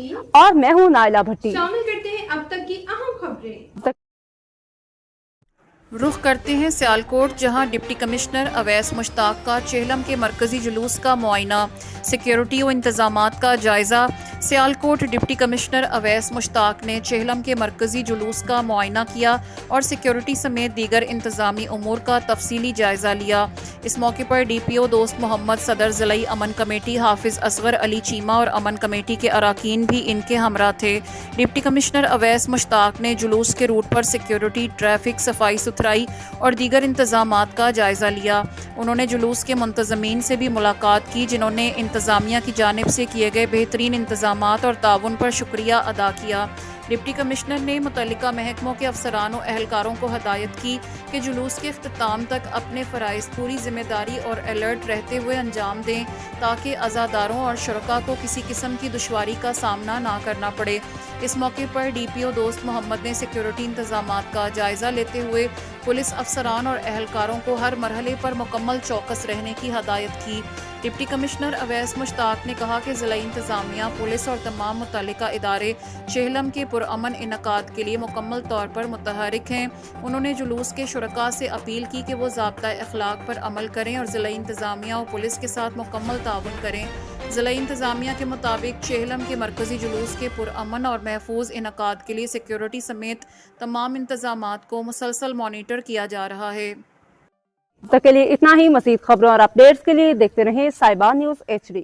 नईम और मैं हूं नाइला भट्टी। शामिल करते हैं अब तक की अहम खबरें। रुख करते हैं सियालकोट, जहां डिप्टी कमिश्नर अवैस मुश्ताक का चेहलम के मरकजी जुलूस का मुआयना, सिक्योरिटी और इंतजामात का जायजा। सियालकोट डिप्टी कमिश्नर अवैस मुश्ताक ने चेहलम के मरकजी जुलूस का मुआयना किया और सिक्योरिटी समेत दीगर इंतजामी उमूर का तफसीली जायजा लिया। इस मौके पर DPO दोस्त मोहम्मद सदर ज़िलाई अमन कमेटी हाफिज असगर अली चीमा और अमन कमेटी के अराकीन भी इनके हमरा थे। डिप्टी कमिश्नर अवैस मुश्ताक ने जुलूस के रूट पर सिक्योरिटी, ट्रैफिक, सफाई सुथराई और दीगर इंतजामात का जायजा लिया। उन्होंने जुलूस के मुंतजमीन से भी मुलाकात की, जिन्होंने इंतजामिया की जानिब से किए गए बेहतरीन इंतजामात और ताउन पर शुक्रिया अदा किया। डिप्टी कमिश्नर ने मुतल्लिका महकमों के अफसरान और एहलकारों को हदायत की कि जुलूस के इख्तिताम तक अपने फ़राइज़ पूरी जिम्मेदारी और अलर्ट रहते हुए अंजाम दें, ताकि अज़ादारों और शुरका को किसी किस्म की दुश्वारी का सामना ना करना पड़े। इस मौके पर DPO दोस्त मोहम्मद ने सिक्योरिटी इंतजामात का जायज़ा लेते हुए पुलिस अफसरान और एहलकारों को हर मरहले पर मुकम्मल चौकस रहने की हदायत की। डिप्टी कमिश्नर अवैस मुश्ताक ने कहा कि ज़िला इंतज़ामिया, पुलिस और तमाम मुतल्लिका इदारे चेहलम के पुरअमन इनकाद के लिए मुकम्मल तौर पर मुतहरिक हैं। उन्होंने जुलूस के शुरका से अपील की कि वो ज़ाब्ता अखलाक पर अमल करें और ज़िला इंतज़ामिया और पुलिस के साथ मुकम्मल ताउन करें। ज़िला इंतज़ामिया के मुताबिक चेहलम के मरकज़ी जुलूस के पुरअमन और महफूज इनकाद के लिए सिक्योरिटी समेत तमाम इंतज़ामात को मुसलसल मॉनिटर किया जा रहा है। तक के लिए इतना ही। मज़ीद खबरों और अपडेट्स के लिए देखते रहें साहिबा न्यूज़ HD।